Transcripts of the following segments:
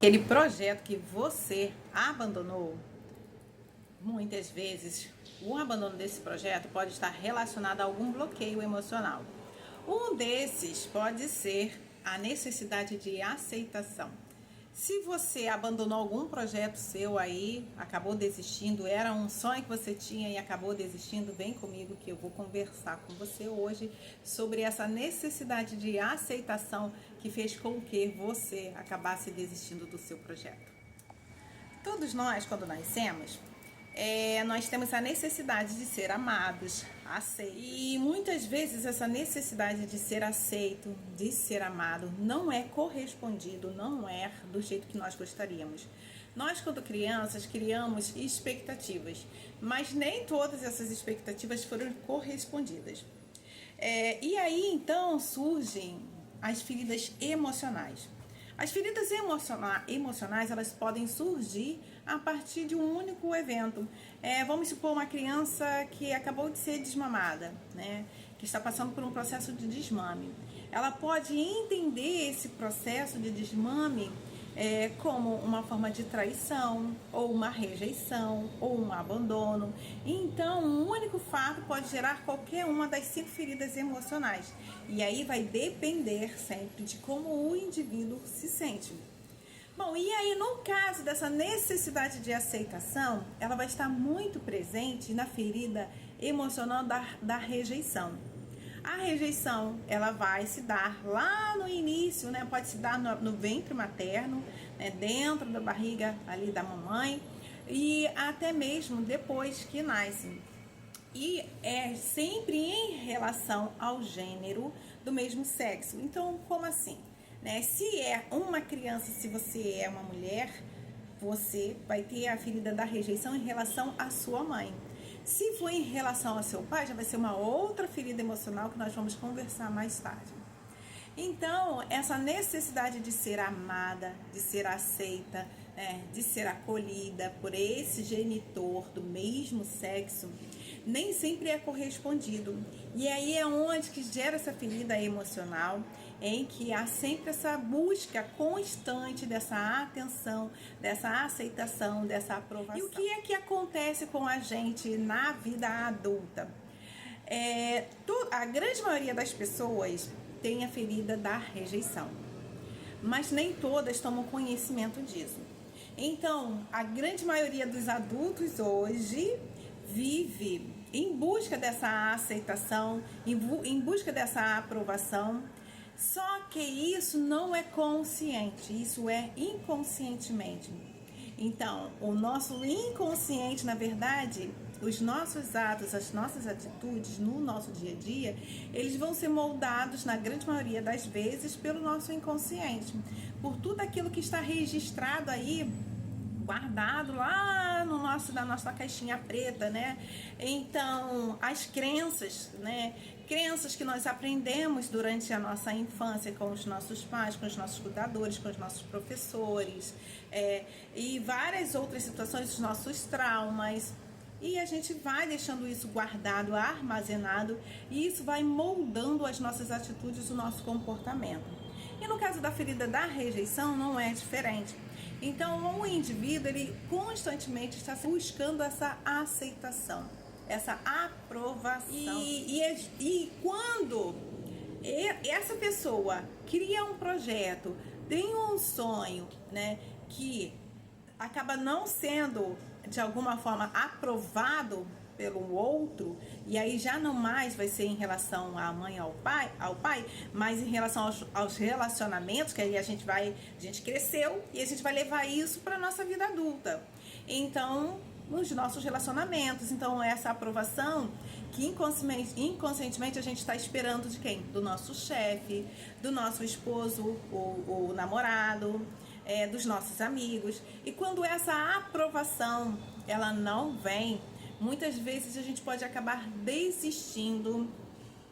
Aquele projeto que você abandonou, muitas vezes o abandono desse projeto pode estar relacionado a algum bloqueio emocional. Um desses pode ser a necessidade de aceitação. Se você abandonou algum projeto seu aí, acabou desistindo, era um sonho que você tinha e acabou desistindo, vem comigo que eu vou conversar com você hoje sobre essa necessidade de aceitação que fez com que você acabasse desistindo do seu projeto. Todos nós, quando nascemos, nós temos a necessidade de ser amados, aceitos. E muitas vezes essa necessidade de ser aceito, de ser amado, não é correspondido, não é do jeito que nós gostaríamos. Nós, quando crianças, criamos expectativas, mas nem todas essas expectativas foram correspondidas. E aí, então, surgem as feridas emocionais. As feridas emocionais, elas podem surgir a partir de um único evento. Vamos supor uma criança que acabou de ser desmamada, né? Que está passando por um processo de desmame. Ela pode entender esse processo de desmame como uma forma de traição, ou uma rejeição, ou um abandono. Então, um único fato pode gerar qualquer uma das 5 feridas emocionais. E aí vai depender sempre de como o indivíduo se sente. Bom, e aí no caso dessa necessidade de aceitação, ela vai estar muito presente na ferida emocional da rejeição. A rejeição, ela vai se dar lá no início, né? Pode se dar no ventre materno, né? Dentro da barriga ali da mamãe e até mesmo depois que nasce. E é sempre em relação ao gênero do mesmo sexo. Então, como assim? Né? Se é uma criança, se você é uma mulher, você vai ter a ferida da rejeição em relação à sua mãe. Se for em relação ao seu pai, já vai ser uma outra ferida emocional que nós vamos conversar mais tarde. Então, essa necessidade de ser amada, de ser aceita, de ser acolhida por esse genitor do mesmo sexo, nem sempre é correspondido. E aí é onde que gera essa ferida emocional, em que há sempre essa busca constante dessa atenção, dessa aceitação, dessa aprovação. E o que é que acontece com a gente na vida adulta? A grande maioria das pessoas tem a ferida da rejeição, mas nem todas tomam conhecimento disso. Então, a grande maioria dos adultos hoje vive em busca dessa aceitação, em busca dessa aprovação, só que isso não é consciente, isso é inconscientemente. Então, o nosso inconsciente, na verdade, os nossos atos, as nossas atitudes no nosso dia a dia, eles vão ser moldados, na grande maioria das vezes, pelo nosso inconsciente. Por tudo aquilo que está registrado aí, guardado lá na nossa caixinha preta, né? Então, as crenças, né? Crenças que nós aprendemos durante a nossa infância com os nossos pais, com os nossos cuidadores, com os nossos professores, e várias outras situações, os nossos traumas. E a gente vai deixando isso guardado, armazenado, e isso vai moldando as nossas atitudes, o nosso comportamento. E no caso da ferida da rejeição, não é diferente. Então, o indivíduo, ele constantemente está buscando essa aceitação, essa aprovação. E quando essa pessoa cria um projeto, tem um sonho, né, que acaba não sendo, de alguma forma, aprovado pelo outro, e aí já não mais vai ser em relação à mãe ao pai, mas em relação aos relacionamentos, que aí a gente cresceu e a gente vai levar isso para nossa vida adulta. Então, nos nossos relacionamentos, então essa aprovação que inconscientemente a gente está esperando de quem? Do nosso chefe, do nosso esposo, o namorado, dos nossos amigos. E quando essa aprovação ela não vem, muitas vezes a gente pode acabar desistindo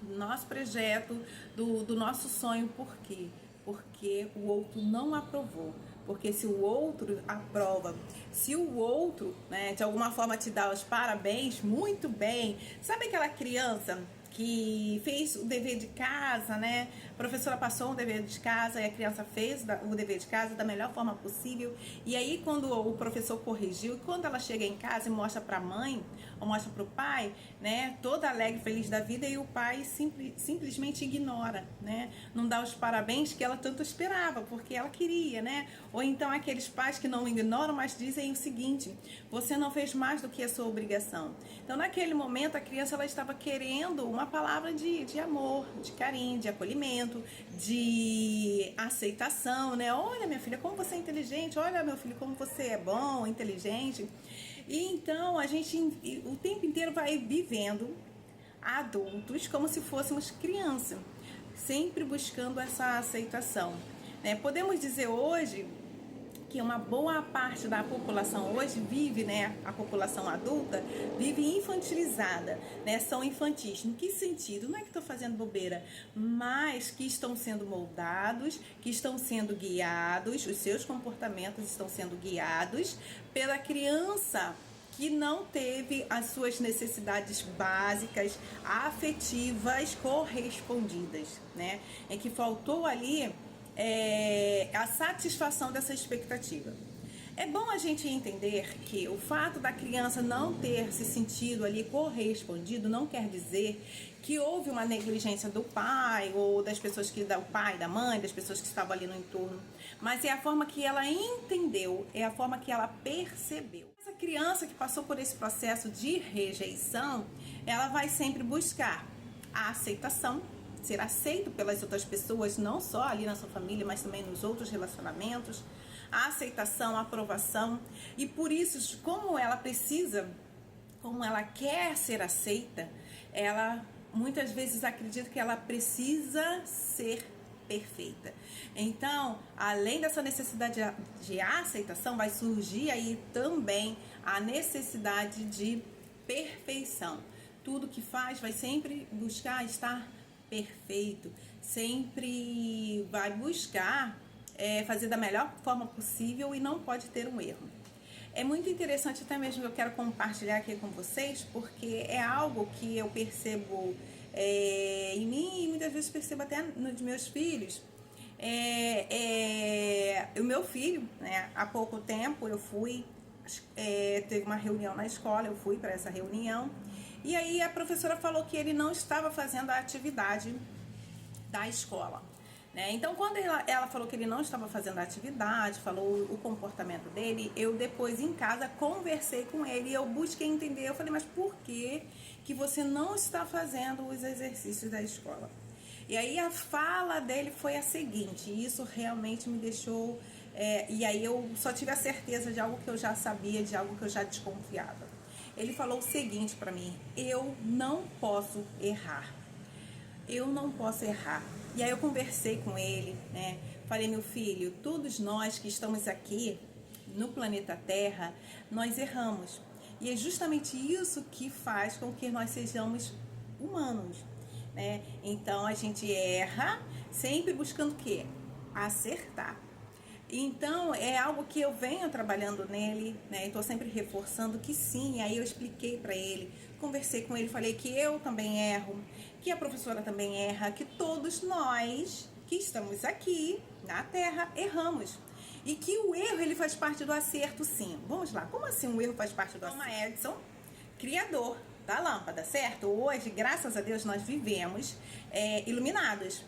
do nosso projeto, do nosso sonho. Por quê? Porque o outro não aprovou. Porque se o outro aprova, se o outro, né, de alguma forma te dá os parabéns, muito bem. Sabe aquela criança que fez o dever de casa, né? A professora passou um dever de casa e a criança fez o dever de casa da melhor forma possível. E aí, quando o professor corrigiu, e quando ela chega em casa e mostra para a mãe, ou mostra para o pai, né, toda alegre, feliz da vida, e o pai simplesmente ignora, né, não dá os parabéns que ela tanto esperava, porque ela queria, né? Ou então aqueles pais que não ignoram, mas dizem o seguinte: você não fez mais do que a sua obrigação. Então, naquele momento, a criança ela estava querendo uma palavra de amor, de carinho, de acolhimento, de aceitação, né? Olha, minha filha, como você é inteligente. Olha, meu filho, como você é bom, inteligente. E então, a gente o tempo inteiro vai vivendo adultos como se fôssemos criança, sempre buscando essa aceitação, né? Podemos dizer hoje que uma boa parte da população hoje vive, né, a população adulta vive infantilizada, né, são infantis. No que sentido? Não é que estou fazendo bobeira, mas que estão sendo moldados, que estão sendo guiados, os seus comportamentos estão sendo guiados pela criança que não teve as suas necessidades básicas, afetivas correspondidas, né? É que faltou ali a satisfação dessa expectativa. É bom a gente entender que o fato da criança não ter se sentido ali correspondido não quer dizer que houve uma negligência do pai ou das pessoas do pai, da mãe, das pessoas que estavam ali no entorno, mas é a forma que ela entendeu, é a forma que ela percebeu. Essa criança que passou por esse processo de rejeição, ela vai sempre buscar a aceitação, ser aceito pelas outras pessoas, não só ali na sua família, mas também nos outros relacionamentos, a aceitação, a aprovação. E por isso, como ela quer ser aceita, ela muitas vezes acredita que ela precisa ser perfeita. Então, além dessa necessidade de aceitação, vai surgir aí também a necessidade de perfeição. Tudo que faz vai sempre buscar estar perfeito, sempre vai buscar fazer da melhor forma possível e não pode ter um erro. É muito interessante até mesmo que eu quero compartilhar aqui com vocês, porque é algo que eu percebo em mim e muitas vezes percebo até nos meus filhos. O meu filho, né, há pouco tempo eu fui, teve uma reunião na escola, eu fui para essa reunião e aí a professora falou que ele não estava fazendo a atividade da escola, né? Então, quando ela falou que ele não estava fazendo a atividade, falou o comportamento dele, eu depois em casa conversei com ele e eu busquei entender. Eu falei, mas por que você não está fazendo os exercícios da escola? E aí a fala dele foi a seguinte, e isso realmente me deixou... e aí eu só tive a certeza de algo que eu já sabia, de algo que eu já desconfiava. Ele falou o seguinte para mim: eu não posso errar. Eu não posso errar. E aí eu conversei com ele, né? Falei, meu filho, todos nós que estamos aqui no planeta Terra, nós erramos. E é justamente isso que faz com que nós sejamos humanos, né? Então a gente erra sempre buscando o quê? Acertar. Então é algo que eu venho trabalhando nele, né? Estou sempre reforçando que sim. Aí eu expliquei para ele, conversei com ele, falei que eu também erro, que a professora também erra, que todos nós que estamos aqui na Terra erramos e que o erro ele faz parte do acerto, sim. Vamos lá, como assim um erro faz parte do acerto? Thomas Edison, criador da lâmpada, certo? Hoje, graças a Deus, nós vivemos iluminados.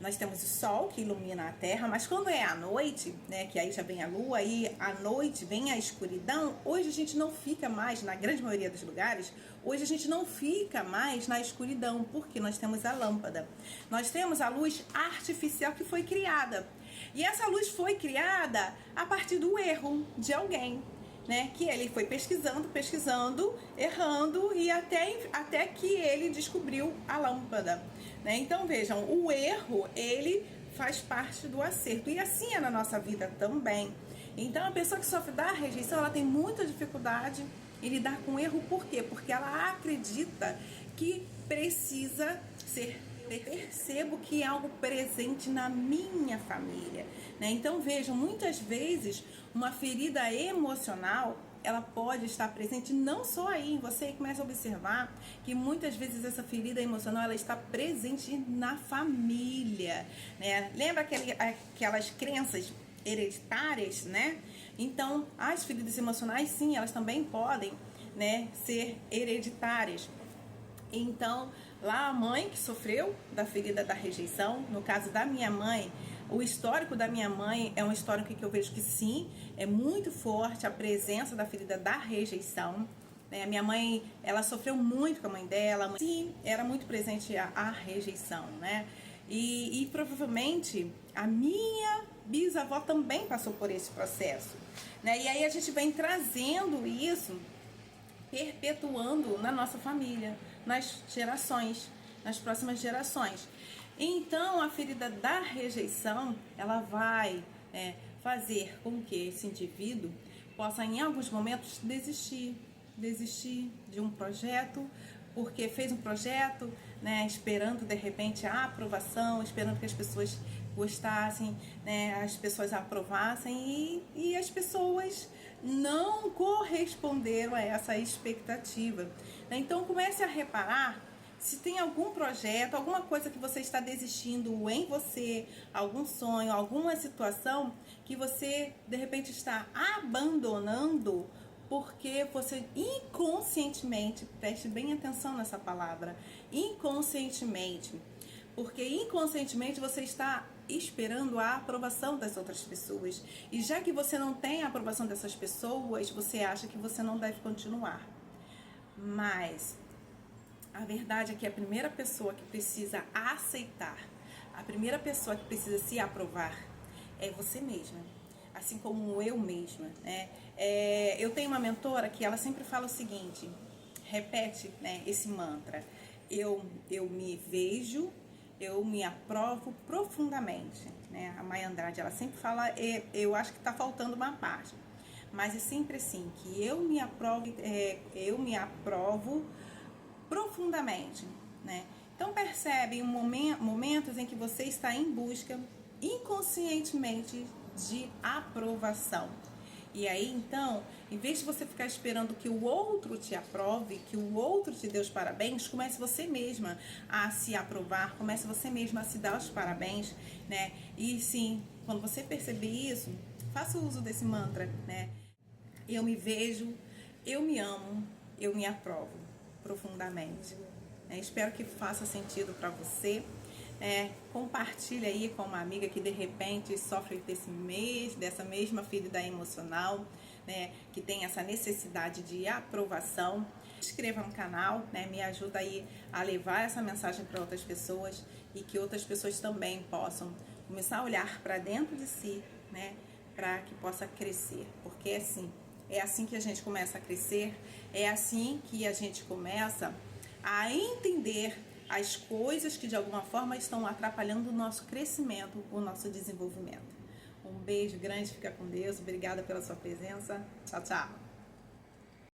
Nós temos o sol que ilumina a terra, mas quando é à noite, né, que aí já vem a lua, aí à noite vem a escuridão, hoje a gente não fica mais, na grande maioria dos lugares, hoje a gente não fica mais na escuridão, porque nós temos a lâmpada. Nós temos a luz artificial que foi criada. E essa luz foi criada a partir do erro de alguém, né, que ele foi pesquisando, errando e até que ele descobriu a lâmpada, né? Então vejam, o erro ele faz parte do acerto e assim é na nossa vida também. Então a pessoa que sofre da rejeição, ela tem muita dificuldade em lidar com o erro. Por quê? Porque ela acredita que precisa ser percebo que é algo presente na minha família, né? Então vejam, muitas vezes uma ferida emocional ela pode estar presente não só aí em você, e começa a observar que muitas vezes essa ferida emocional ela está presente na família, né? Lembra aquelas crenças hereditárias, né? Então, as feridas emocionais, sim, elas também podem, né, ser hereditárias. Então, lá a mãe que sofreu da ferida da rejeição, no caso da minha mãe, o histórico da minha mãe é um histórico que eu vejo que sim, é muito forte a presença da ferida da rejeição. A minha mãe, ela sofreu muito com a mãe dela, sim, era muito presente a rejeição, né? E provavelmente a minha bisavó também passou por esse processo, né? E aí a gente vem trazendo isso, perpetuando na nossa família, nas gerações, nas próximas gerações. Então, a ferida da rejeição, ela vai fazer com que esse indivíduo possa, em alguns momentos, desistir de um projeto, porque fez um projeto, né, esperando, de repente, a aprovação, esperando que as pessoas gostassem, né, as pessoas aprovassem e as pessoas não corresponderam a essa expectativa. Então, comece a reparar se tem algum projeto, alguma coisa que você está desistindo em você, algum sonho, alguma situação que você, de repente, está abandonando porque você inconscientemente, preste bem atenção nessa palavra, inconscientemente, porque inconscientemente você está esperando a aprovação das outras pessoas. E já que você não tem a aprovação dessas pessoas, você acha que você não deve continuar. Mas a verdade é que a primeira pessoa que precisa aceitar, a primeira pessoa que precisa se aprovar é você mesma, assim como eu mesma, né? Eu tenho uma mentora que ela sempre fala o seguinte, repete, né, esse mantra: eu me vejo, eu me aprovo profundamente, né? A Maya Andrade, ela sempre fala, eu acho que está faltando uma parte, mas é sempre assim, que eu me aprovo profundamente, né? Então percebe momentos em que você está em busca inconscientemente de aprovação. E aí então, em vez de você ficar esperando que o outro te aprove, que o outro te dê os parabéns, comece você mesma a se aprovar, comece você mesma a se dar os parabéns, né? E sim, quando você perceber isso, faça uso desse mantra, né? Eu me vejo, eu me amo, eu me aprovo profundamente. Espero que faça sentido para você. Compartilha aí com uma amiga que de repente sofre dessa mesma ferida emocional, né, que tem essa necessidade de aprovação. Inscreva no canal, né, me ajuda aí a levar essa mensagem para outras pessoas e que outras pessoas também possam começar a olhar para dentro de si, né, para que possa crescer, porque é assim que a gente começa a crescer, é assim que a gente começa a entender as coisas que de alguma forma estão atrapalhando o nosso crescimento, o nosso desenvolvimento. Um beijo grande, fica com Deus, obrigada pela sua presença, tchau, tchau.